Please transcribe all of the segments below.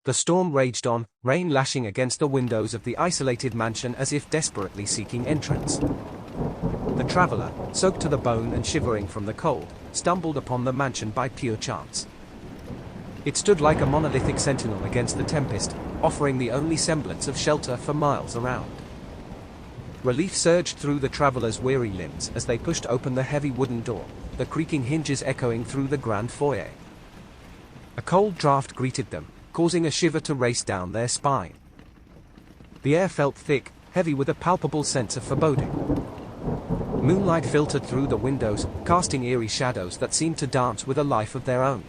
The storm raged on, rain lashing against the windows of the isolated mansion as if desperately seeking entrance. The traveler, soaked to the bone and shivering from the cold, stumbled upon the mansion by pure chance. It stood like a monolithic sentinel against the tempest, offering the only semblance of shelter for miles around. Relief surged through the traveler's weary limbs as they pushed open the heavy wooden door, the creaking hinges echoing through the grand foyer. A cold draft greeted them, causing a shiver to race down their spine. The air felt thick, heavy with a palpable sense of foreboding. Moonlight filtered through the windows, casting eerie shadows that seemed to dance with a life of their own.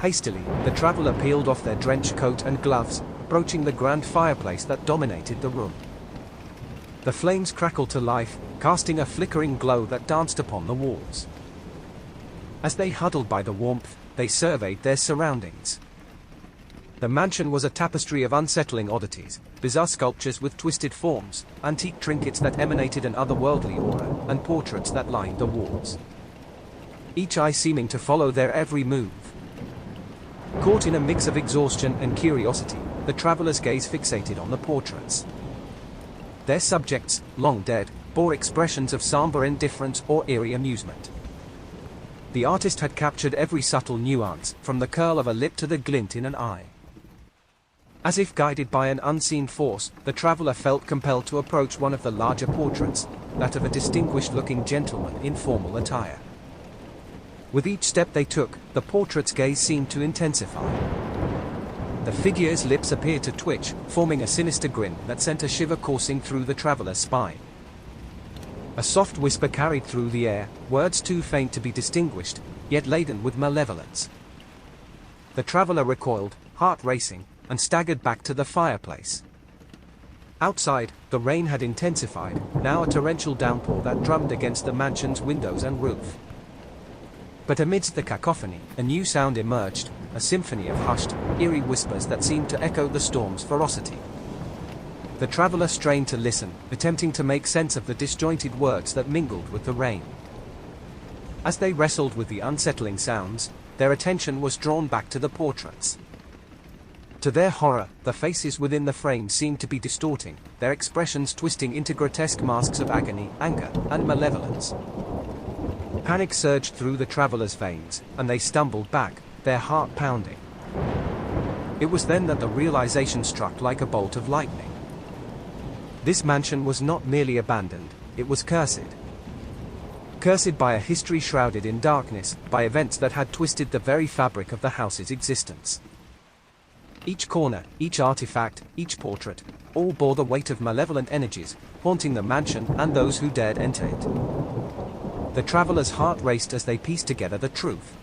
Hastily, the traveler peeled off their drenched coat and gloves, approaching the grand fireplace that dominated the room. The flames crackled to life, casting a flickering glow that danced upon the walls. As they huddled by the warmth, they surveyed their surroundings. The mansion was a tapestry of unsettling oddities, bizarre sculptures with twisted forms, antique trinkets that emanated an otherworldly aura, and portraits that lined the walls. Each eye seeming to follow their every move. Caught in a mix of exhaustion and curiosity, the traveler's gaze fixated on the portraits. Their subjects, long dead, bore expressions of somber indifference or eerie amusement. The artist had captured every subtle nuance, from the curl of a lip to the glint in an eye. As if guided by an unseen force, the traveler felt compelled to approach one of the larger portraits, that of a distinguished-looking gentleman in formal attire. With each step they took, the portrait's gaze seemed to intensify. The figure's lips appeared to twitch, forming a sinister grin that sent a shiver coursing through the traveler's spine. A soft whisper carried through the air, words too faint to be distinguished, yet laden with malevolence. The traveler recoiled, heart racing, and staggered back to the fireplace. Outside, the rain had intensified, now a torrential downpour that drummed against the mansion's windows and roof. But amidst the cacophony, a new sound emerged, a symphony of hushed, eerie whispers that seemed to echo the storm's ferocity. The traveler strained to listen, attempting to make sense of the disjointed words that mingled with the rain. As they wrestled with the unsettling sounds, their attention was drawn back to the portraits. To their horror, the faces within the frame seemed to be distorting, their expressions twisting into grotesque masks of agony, anger, and malevolence. Panic surged through the traveler's veins, and they stumbled back, their heart pounding. It was then that the realization struck like a bolt of lightning. This mansion was not merely abandoned, it was cursed. Cursed by a history shrouded in darkness, by events that had twisted the very fabric of the house's existence. Each corner, each artifact, each portrait, all bore the weight of malevolent energies, haunting the mansion and those who dared enter it. The traveler's heart raced as they pieced together the truth.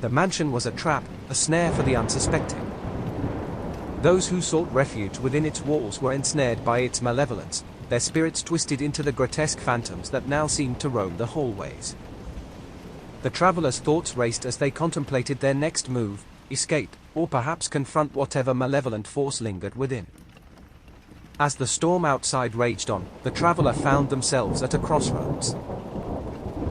The mansion was a trap, a snare for the unsuspecting. Those who sought refuge within its walls were ensnared by its malevolence, their spirits twisted into the grotesque phantoms that now seemed to roam the hallways. The traveler's thoughts raced as they contemplated their next move, escape, or perhaps confront whatever malevolent force lingered within. As the storm outside raged on, the traveler found themselves at a crossroads.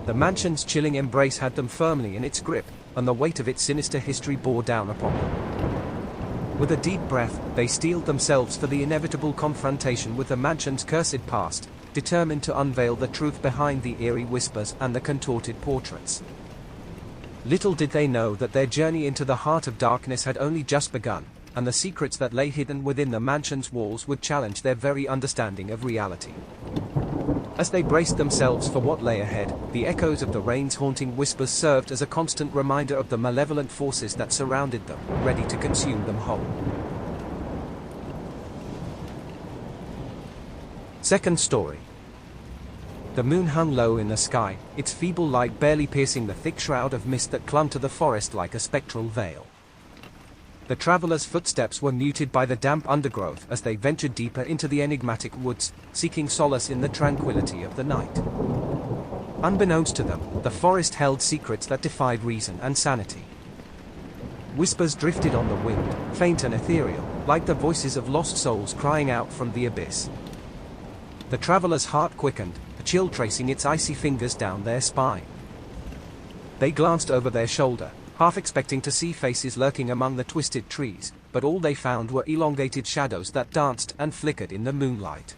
The mansion's chilling embrace had them firmly in its grip, and the weight of its sinister history bore down upon them. With a deep breath, they steeled themselves for the inevitable confrontation with the mansion's cursed past, determined to unveil the truth behind the eerie whispers and the contorted portraits. Little did they know that their journey into the heart of darkness had only just begun, and the secrets that lay hidden within the mansion's walls would challenge their very understanding of reality. As they braced themselves for what lay ahead, the echoes of the rain's haunting whispers served as a constant reminder of the malevolent forces that surrounded them, ready to consume them whole. Second story. The moon hung low in the sky, its feeble light barely piercing the thick shroud of mist that clung to the forest like a spectral veil. The travelers' footsteps were muted by the damp undergrowth as they ventured deeper into the enigmatic woods, seeking solace in the tranquility of the night. Unbeknownst to them, the forest held secrets that defied reason and sanity. Whispers drifted on the wind, faint and ethereal, like the voices of lost souls crying out from the abyss. The traveler's heart quickened, a chill tracing its icy fingers down their spine. They glanced over their shoulder, half expecting to see faces lurking among the twisted trees, but all they found were elongated shadows that danced and flickered in the moonlight.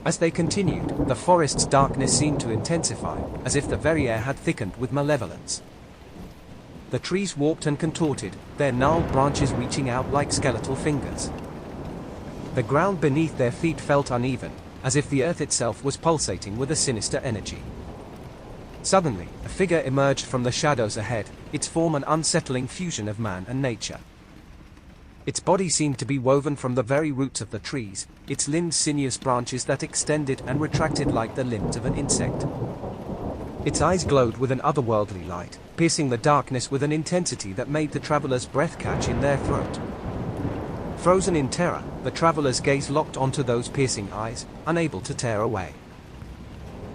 As they continued, the forest's darkness seemed to intensify, as if the very air had thickened with malevolence. The trees warped and contorted, their gnarled branches reaching out like skeletal fingers. The ground beneath their feet felt uneven, as if the earth itself was pulsating with a sinister energy. Suddenly, a figure emerged from the shadows ahead, its form an unsettling fusion of man and nature. Its body seemed to be woven from the very roots of the trees, its limbs sinuous branches that extended and retracted like the limbs of an insect. Its eyes glowed with an otherworldly light, piercing the darkness with an intensity that made the travelers' breath catch in their throat. Frozen in terror, the travelers' gaze locked onto those piercing eyes, unable to tear away.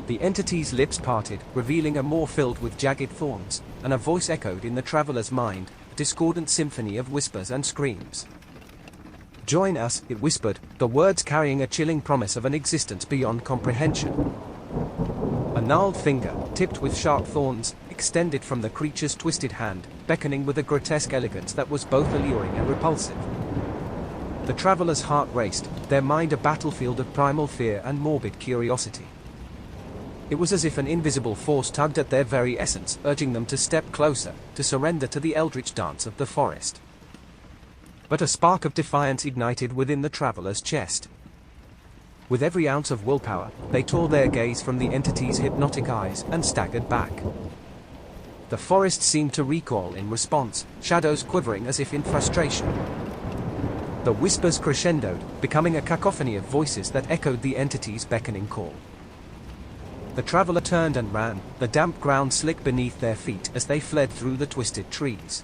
The entity's lips parted, revealing a maw filled with jagged thorns, and a voice echoed in the traveler's mind, a discordant symphony of whispers and screams. "Join us," it whispered, the words carrying a chilling promise of an existence beyond comprehension. A gnarled finger, tipped with sharp thorns, extended from the creature's twisted hand, beckoning with a grotesque elegance that was both alluring and repulsive. The traveler's heart raced, their mind a battlefield of primal fear and morbid curiosity. It was as if an invisible force tugged at their very essence, urging them to step closer, to surrender to the eldritch dance of the forest. But a spark of defiance ignited within the traveler's chest. With every ounce of willpower, they tore their gaze from the entity's hypnotic eyes and staggered back. The forest seemed to recoil in response, shadows quivering as if in frustration. The whispers crescendoed, becoming a cacophony of voices that echoed the entity's beckoning call. The traveler turned and ran, the damp ground slick beneath their feet as they fled through the twisted trees.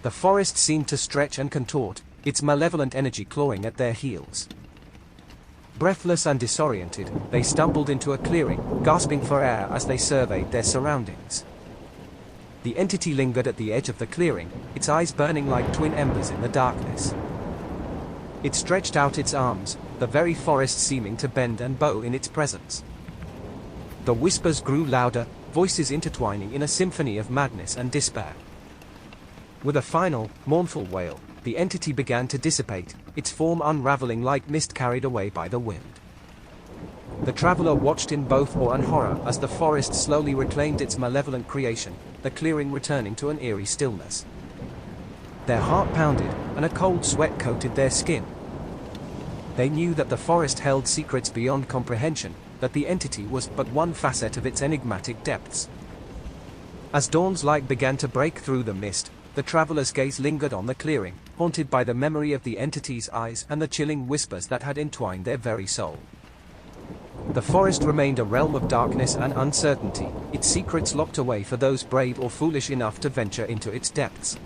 The forest seemed to stretch and contort, its malevolent energy clawing at their heels. Breathless and disoriented, they stumbled into a clearing, gasping for air as they surveyed their surroundings. The entity lingered at the edge of the clearing, its eyes burning like twin embers in the darkness. It stretched out its arms, the very forest seeming to bend and bow in its presence. The whispers grew louder, voices intertwining in a symphony of madness and despair. With a final, mournful wail, the entity began to dissipate, its form unraveling like mist carried away by the wind. The traveler watched in both awe and horror as the forest slowly reclaimed its malevolent creation, the clearing returning to an eerie stillness. Their heart pounded, and a cold sweat coated their skin. They knew that the forest held secrets beyond comprehension, that the entity was but one facet of its enigmatic depths. As dawn's light began to break through the mist, the traveler's gaze lingered on the clearing, haunted by the memory of the entity's eyes and the chilling whispers that had entwined their very soul. The forest remained a realm of darkness and uncertainty, its secrets locked away for those brave or foolish enough to venture into its depths.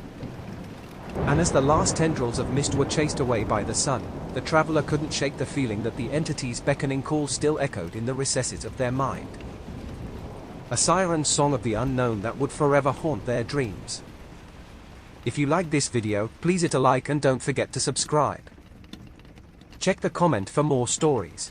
And as the last tendrils of mist were chased away by the sun, the traveler couldn't shake the feeling that the entity's beckoning call still echoed in the recesses of their mind. A siren song of the unknown that would forever haunt their dreams. If you liked this video, please hit a like and don't forget to subscribe. Check the comment for more stories.